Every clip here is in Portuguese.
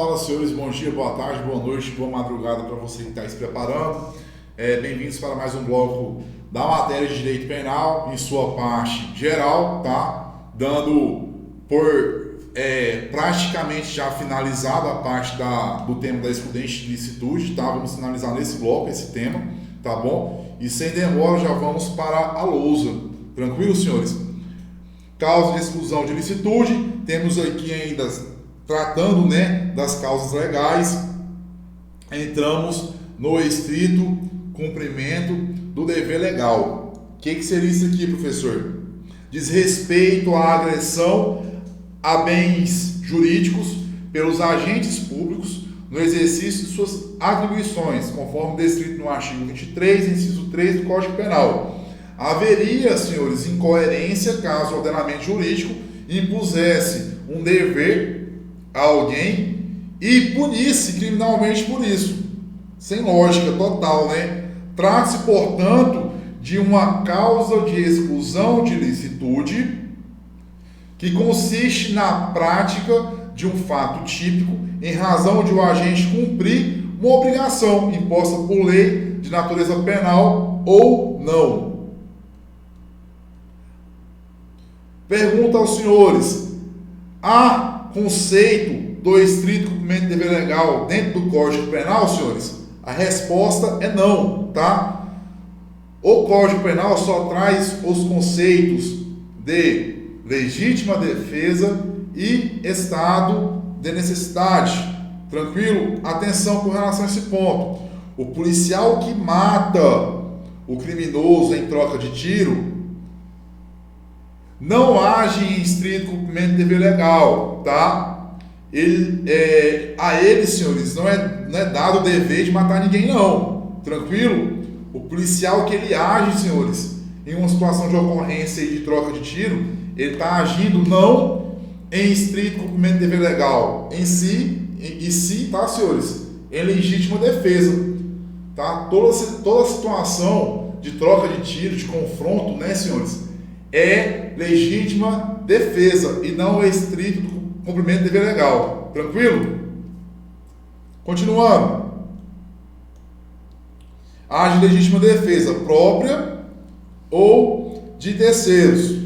Fala senhores, bom dia, boa tarde, boa noite, boa madrugada para você que está se preparando. Bem-vindos para mais um bloco da matéria de Direito Penal, em sua parte geral, tá? Dando por praticamente já finalizado a parte do tema da excludente de licitude, tá? Vamos finalizar nesse bloco esse tema, tá bom? E sem demora já vamos para a lousa, tranquilo, senhores? Causa de exclusão de licitude, temos aqui ainda tratando, das causas legais, entramos no estrito cumprimento do dever legal. O que seria isso aqui, professor? Diz respeito à agressão a bens jurídicos pelos agentes públicos no exercício de suas atribuições, conforme descrito no artigo 23, inciso 3 do Código Penal. Haveria, senhores, incoerência caso o ordenamento jurídico impusesse um dever a alguém e punisse criminalmente por isso. Sem lógica total, Trata-se, portanto, de uma causa de exclusão de licitude que consiste na prática de um fato típico em razão de o agente cumprir uma obrigação imposta por lei de natureza penal ou não. Pergunta aos senhores: há conceito do estrito cumprimento de dever legal dentro do Código Penal, senhores? A resposta é não, tá? O Código Penal só traz os conceitos de legítima defesa e estado de necessidade. Tranquilo? Atenção com relação a esse ponto. O policial que mata o criminoso em troca de tiro não age em estrito cumprimento de dever legal, tá? A ele, senhores, não é dado o dever de matar ninguém, não. Tranquilo? O policial que ele age, senhores, em uma situação de ocorrência e de troca de tiro, ele está agindo não em estrito cumprimento de dever legal em si, tá, senhores? Em legítima defesa, tá? Toda situação de troca de tiro, de confronto, senhores, é legítima defesa e não estrito cumprimento de dever legal. Tranquilo? Continuando. Age legítima defesa própria ou de terceiros.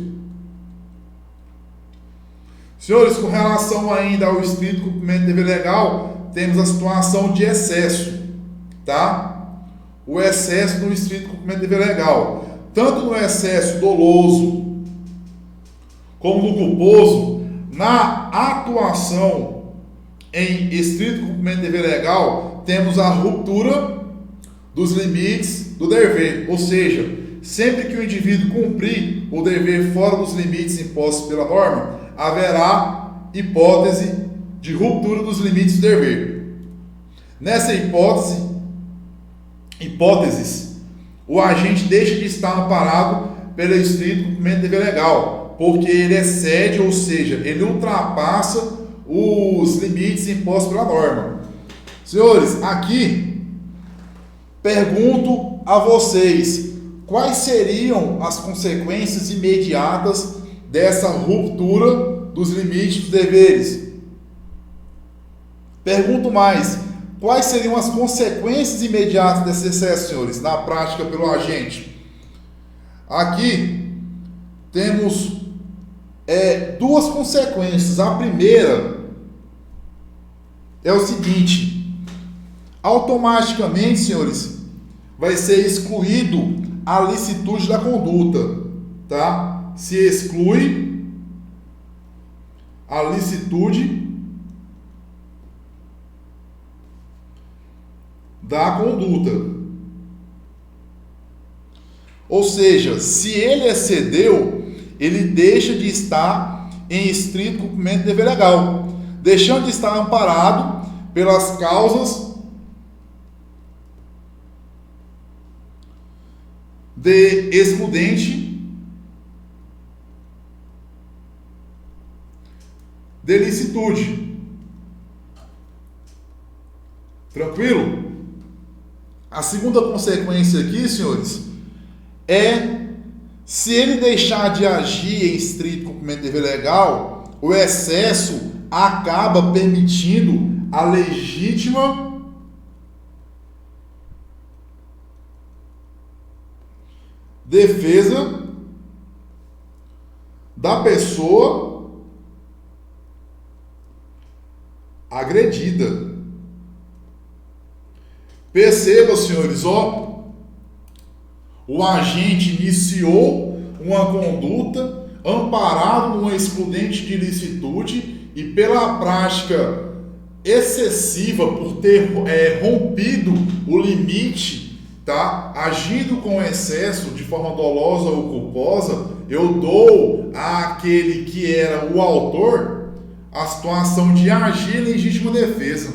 Senhores, com relação ainda ao estrito cumprimento de dever legal, temos a situação de excesso, tá? O excesso no estrito cumprimento de dever legal. Tanto no excesso doloso como no culposo, na atuação em estrito cumprimento de dever legal, temos a ruptura dos limites do dever, ou seja, sempre que o indivíduo cumprir o dever fora dos limites impostos pela norma, haverá hipótese de ruptura dos limites do dever. Nessa hipóteses, o agente deixa de estar amparado pelo estrito cumprimento de dever legal, porque ele excede, ou seja, ele ultrapassa os limites impostos pela norma. Senhores, aqui pergunto a vocês, quais seriam as consequências imediatas dessa ruptura dos limites dos deveres? Pergunto mais, quais seriam as consequências imediatas desse excesso, senhores, na prática pelo agente? Aqui temos duas consequências. A primeira é o seguinte: automaticamente, senhores, vai ser excluído a licitude da conduta, tá? Se exclui a licitude da conduta. Ou seja, se ele excedeu, ele deixa de estar em estrito cumprimento de dever legal, deixando de estar amparado pelas causas de excludente de licitude. Tranquilo? A segunda consequência aqui, senhores, é se ele deixar de agir em estrito cumprimento de dever legal, o excesso acaba permitindo a legítima defesa da pessoa agredida. Perceba, senhores, o agente iniciou uma conduta amparado numa excludente de ilicitude e pela prática excessiva por ter rompido o limite, tá? Agindo com excesso de forma dolosa ou culposa, eu dou àquele que era o autor a situação de agir em legítima defesa.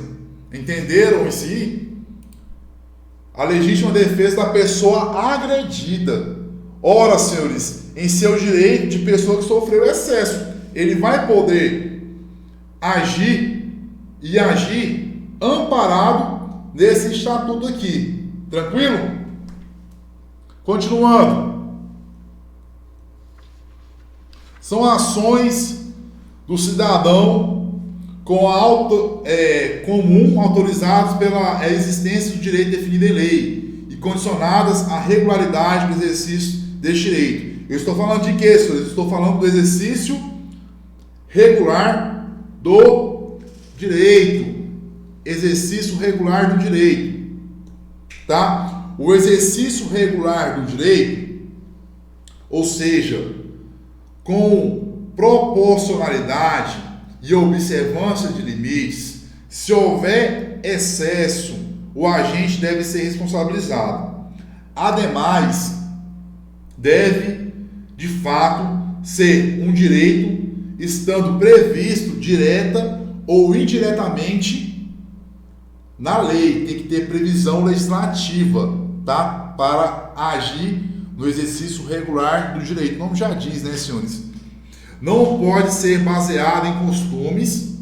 Entenderam isso aí? A legítima defesa da pessoa agredida. Ora, senhores, em seu direito de pessoa que sofreu excesso, ele vai poder agir amparado nesse estatuto aqui. Tranquilo? Continuando. São ações do cidadão comum autorizadas pela existência do direito definido em lei e condicionadas à regularidade do exercício deste direito. Eu estou falando de quê, senhores? Eu estou falando do exercício regular do direito. Exercício regular do direito. Tá? O exercício regular do direito, ou seja, com proporcionalidade e observância de limites, se houver excesso, o agente deve ser responsabilizado. Ademais, deve, de fato, ser um direito estando previsto direta ou indiretamente na lei. Tem que ter previsão legislativa, tá? Para agir no exercício regular do direito. O nome já diz, né, senhores? Não pode ser baseado em costumes.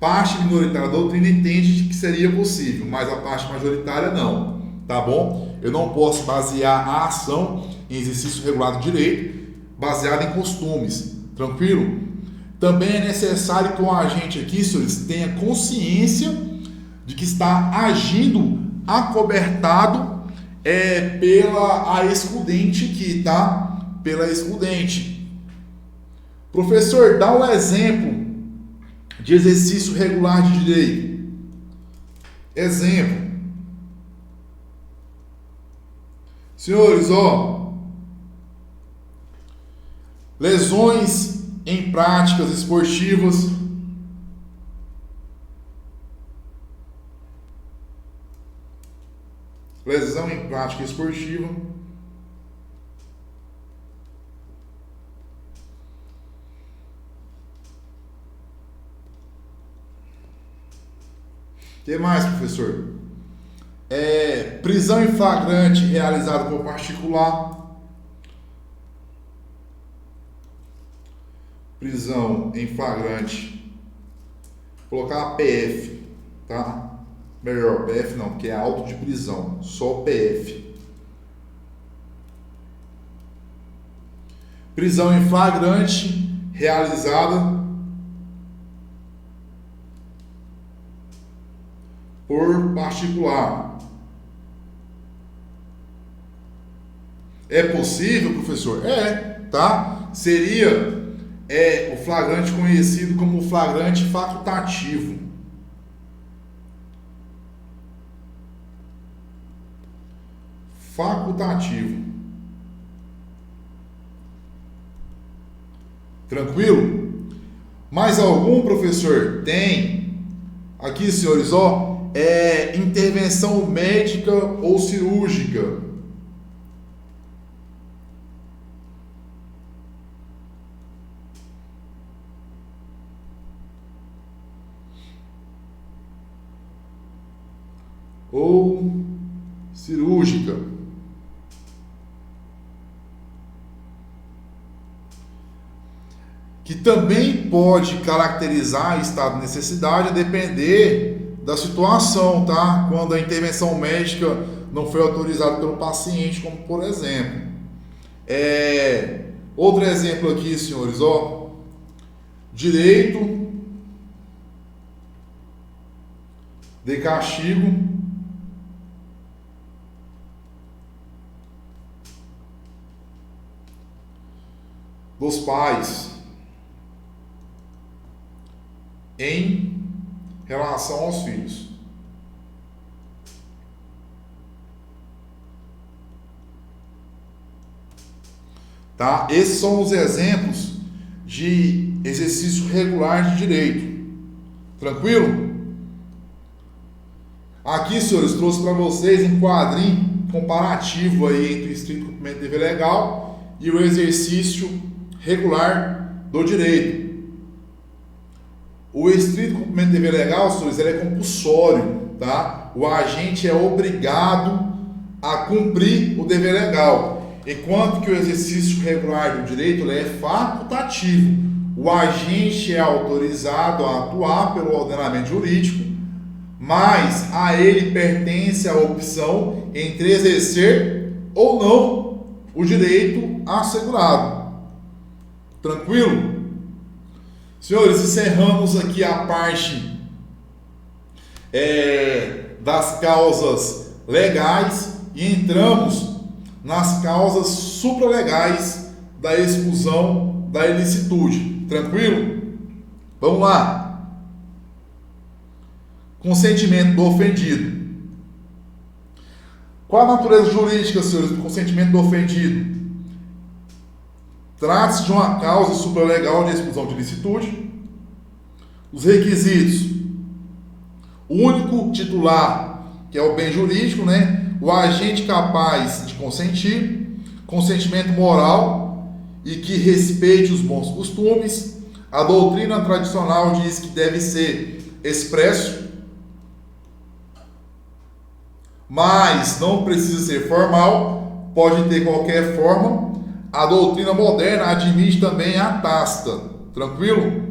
Parte minoritária da doutrina entende que seria possível, mas a parte majoritária não, tá bom? Eu não posso basear a ação em exercício regular do direito baseado em costumes, tranquilo? Também é necessário que o agente aqui, senhores, tenha consciência de que está agindo acobertado pela a excludente aqui, tá? Pela excludente. Professor, dá um exemplo de exercício regular de direito. Exemplo. Senhores, lesões em práticas esportivas. Lesão em prática esportiva. O que mais, professor? Prisão em flagrante realizada por particular. Prisão em flagrante. Vou colocar a PF, tá? Melhor, PF não, porque é auto de prisão. Só PF. Prisão em flagrante realizada por particular. É possível, professor? Tá? Seria o flagrante conhecido como flagrante facultativo. Facultativo. Tranquilo? Mais algum, professor? Tem. Aqui, senhores, intervenção médica ou cirúrgica. Ou cirúrgica. Que também pode caracterizar estado de necessidade a depender da situação, tá? Quando a intervenção médica não foi autorizada pelo paciente, como por exemplo. Outro exemplo aqui, senhores, direito de castigo dos pais em relação aos filhos. Tá? Esses são os exemplos de exercício regular de direito. Tranquilo? Aqui, senhores, trouxe para vocês um quadrinho comparativo aí entre o estrito cumprimento do dever legal e o exercício regular do direito. O estrito cumprimento do dever legal, senhores, ele é compulsório, tá? O agente é obrigado a cumprir o dever legal. Enquanto que o exercício regular do direito ele é facultativo. O agente é autorizado a atuar pelo ordenamento jurídico, mas a ele pertence a opção entre exercer ou não o direito assegurado. Tranquilo? Senhores, encerramos aqui a parte das causas legais e entramos nas causas supralegais da exclusão da ilicitude. Tranquilo? Vamos lá. Consentimento do ofendido. Qual a natureza jurídica, senhores, do consentimento do ofendido? Trata-se de uma causa supralegal de exclusão de ilicitude. Os requisitos: o único titular, que é o bem jurídico, né? O agente capaz de consentir, consentimento moral e que respeite os bons costumes. A doutrina tradicional diz que deve ser expresso, mas não precisa ser formal, pode ter qualquer forma. A doutrina moderna admite também a tácita. Tranquilo?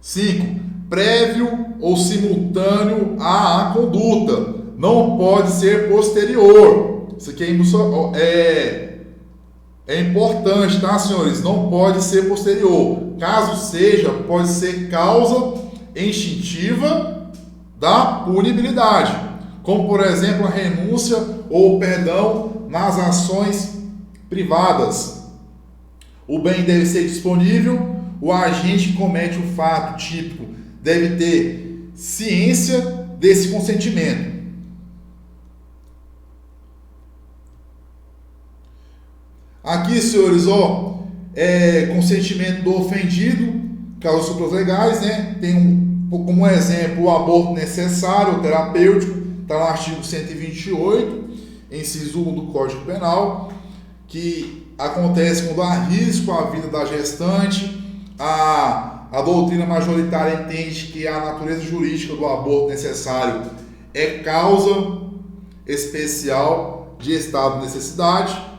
5. Prévio ou simultâneo à conduta. Não pode ser posterior. Isso aqui é importante, tá, senhores? Não pode ser posterior. Caso seja, pode ser causa extintiva da punibilidade, como, por exemplo, a renúncia ou perdão nas ações privadas. O bem deve ser disponível. O agente que comete o fato típico deve ter ciência desse consentimento. Aqui, senhores, consentimento do ofendido, causas supralegais, né? Tem como exemplo o aborto necessário, o terapêutico, está no artigo 128, inciso 1 do Código Penal, que acontece quando há risco à vida da gestante. A doutrina majoritária entende que a natureza jurídica do aborto necessário é causa especial de estado de necessidade.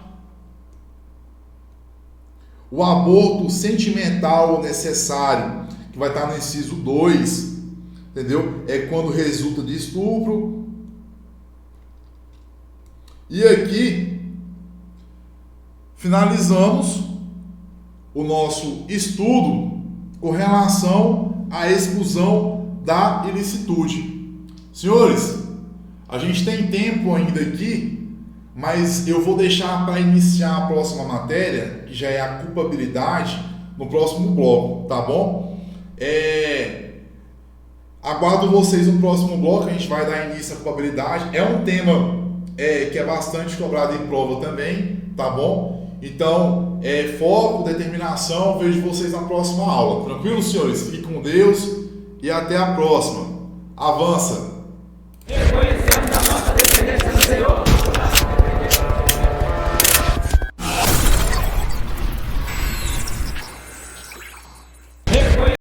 O aborto sentimental necessário, que vai estar no inciso 2, entendeu? É quando resulta de estupro. E aqui finalizamos o nosso estudo com relação à exclusão da ilicitude. Senhores, a gente tem tempo ainda aqui, mas eu vou deixar para iniciar a próxima matéria, que já é a culpabilidade, no próximo bloco, tá bom? Aguardo vocês no próximo bloco, a gente vai dar início à culpabilidade. É um tema que é bastante cobrado em prova também, tá bom? Então, foco, determinação, vejo vocês na próxima aula. Tranquilo, senhores? Fiquem com Deus e até a próxima. Avança! Reconhecemos a nossa dependência do Senhor.